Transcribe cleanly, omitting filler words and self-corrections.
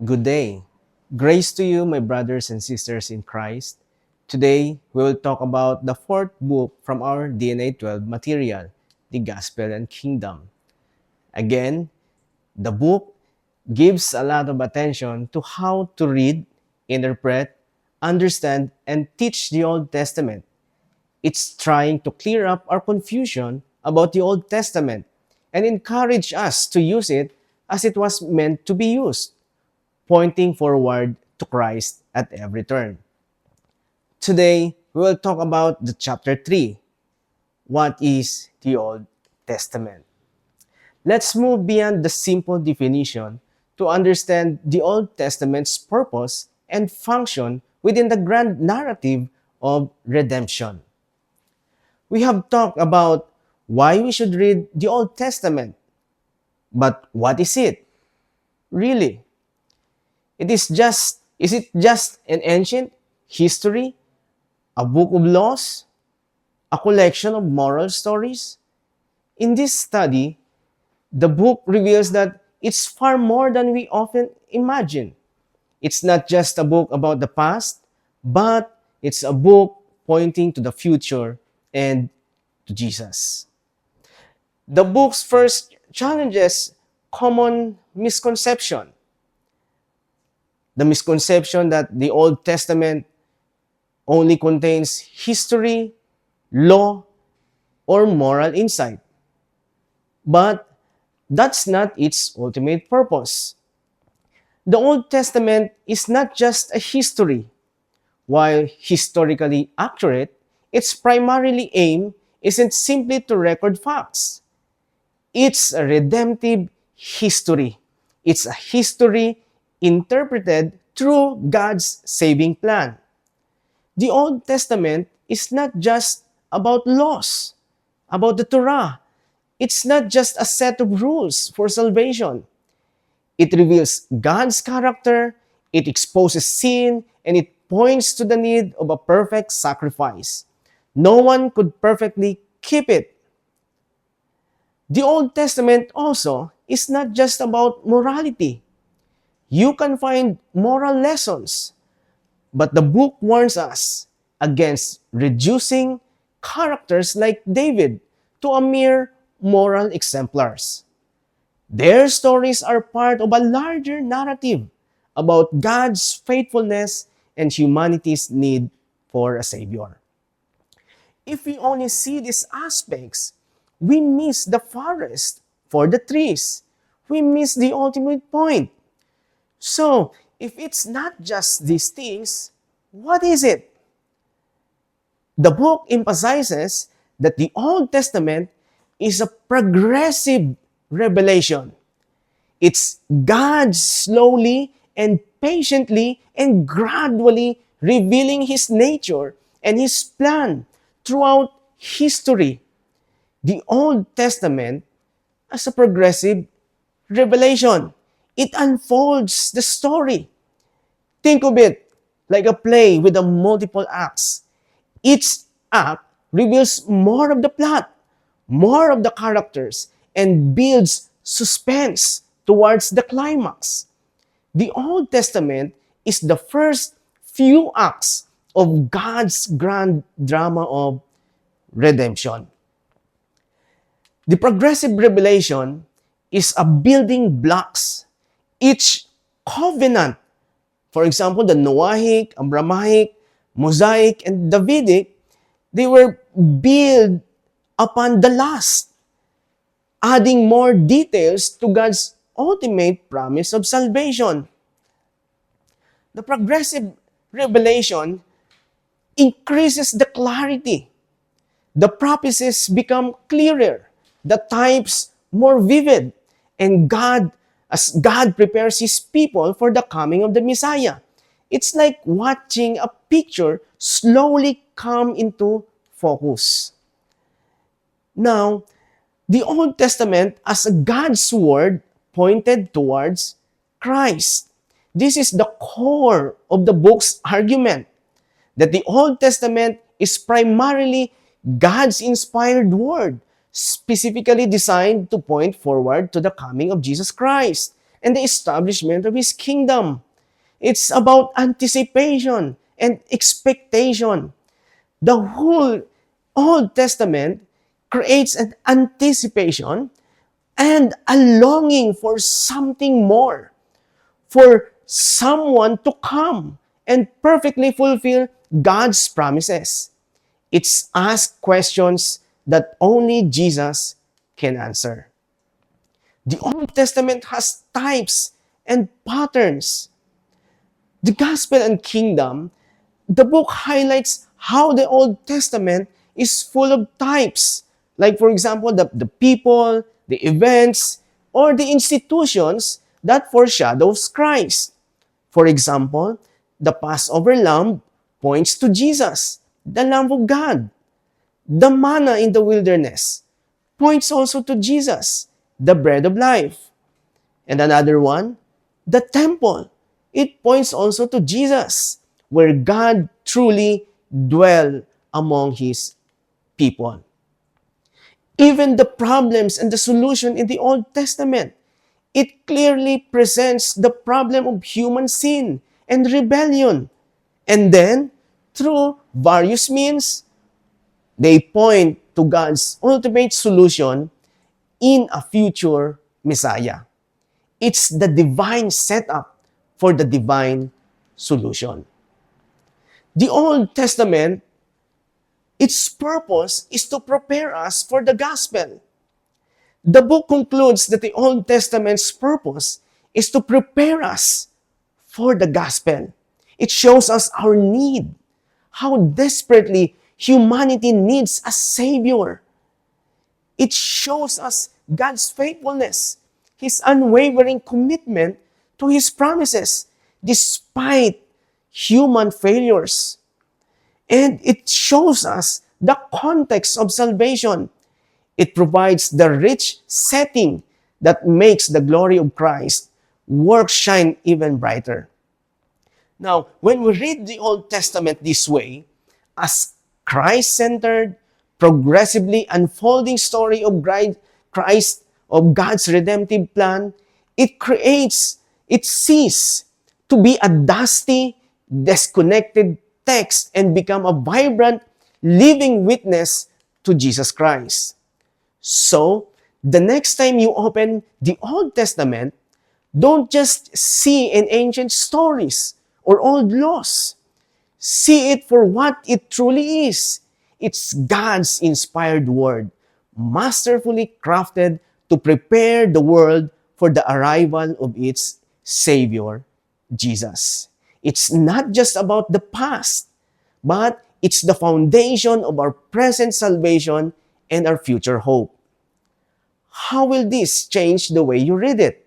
Good day. Grace to you, my brothers and sisters in Christ. Today, we will talk about the fourth book from our DNA 12 material, the Gospel and Kingdom. Again, the book gives a lot of attention to how to read, interpret, understand, and teach the Old Testament. It's trying to clear up our confusion about the Old Testament and encourage us to use it as it was meant to be used, pointing forward to Christ at every turn. Today, we will talk about the chapter 3. What is the Old Testament? Let's move beyond the simple definition to understand the Old Testament's purpose and function within the grand narrative of redemption. We have talked about why we should read the Old Testament, but what is it? Really? Is it just an ancient history, a book of laws, a collection of moral stories? In this study, the book reveals that it's far more than we often imagine. It's not just a book about the past, but it's a book pointing to the future and to Jesus. The book's first challenges common misconception. The misconception that the Old Testament only contains history, law, or moral insight. But that's not its ultimate purpose. The Old Testament is not just a history. While historically accurate, its primarily aim isn't simply to record facts. It's a redemptive history. It's a history interpreted through God's saving plan. The Old Testament is not just about laws, about the Torah. It's not just a set of rules for salvation. It reveals God's character, it exposes sin, and it points to the need of a perfect sacrifice. No one could perfectly keep it. The Old Testament also is not just about morality. You can find moral lessons, but the book warns us against reducing characters like David to a mere moral exemplars. Their stories are part of a larger narrative about God's faithfulness and humanity's need for a Savior. If we only see these aspects, we miss the forest for the trees. We miss the ultimate point. So, if it's not just these things, what is it? The book emphasizes that the Old Testament is a progressive revelation. It's God slowly and patiently and gradually revealing His nature and His plan throughout history. The Old Testament as a progressive revelation. It unfolds the story. Think of it like a play with a multiple acts. Each act reveals more of the plot, more of the characters, and builds suspense towards the climax. The Old Testament is the first few acts of God's grand drama of redemption. The progressive revelation is a building blocks. Each covenant, for example, the Noahic, Abrahamic, Mosaic, and Davidic, they were built upon the last, adding more details to God's ultimate promise of salvation. The progressive revelation increases the clarity. The prophecies become clearer, the types more vivid, and as God prepares His people for the coming of the Messiah. It's like watching a picture slowly come into focus. Now, the Old Testament as God's Word pointed towards Christ. This is the core of the book's argument, that the Old Testament is primarily God's inspired Word, specifically designed to point forward to the coming of Jesus Christ. and the establishment of His kingdom. It's about anticipation and expectation. The whole Old Testament creates an anticipation and a longing for something more, for someone to come and perfectly fulfill God's promises. It's ask questions that only Jesus can answer. The Old Testament has types and patterns. The Gospel and Kingdom, the book highlights how the Old Testament is full of types. Like, for example, the people, the events, or the institutions that foreshadows Christ. For example, the Passover lamb points to Jesus, the Lamb of God. The manna in the wilderness points also to Jesus, the bread of life. And another one, the temple. It points also to Jesus, where God truly dwell among His people. Even the problems and the solution in the Old Testament, it clearly presents the problem of human sin and rebellion. And then, through various means, they point to God's ultimate solution in a future Messiah. It's the divine setup for the divine solution. The Old Testament, its purpose is to prepare us for the gospel. The book concludes that the Old Testament's purpose is to prepare us for the gospel. It shows us our need, how desperately humanity needs a Savior. It shows us God's faithfulness, His unwavering commitment to His promises, despite human failures. And it shows us the context of salvation. It provides the rich setting that makes the glory of Christ work shine even brighter. Now, when we read the Old Testament this way, as Christ-centered, progressively unfolding story of Christ, of God's redemptive plan, it ceases to be a dusty, disconnected text and become a vibrant, living witness to Jesus Christ. So, the next time you open the Old Testament, don't just see in ancient stories or old laws. See it for what it truly is. It's God's inspired word, masterfully crafted to prepare the world for the arrival of its Savior, Jesus. It's not just about the past, but it's the foundation of our present salvation and our future hope. How will this change the way you read it?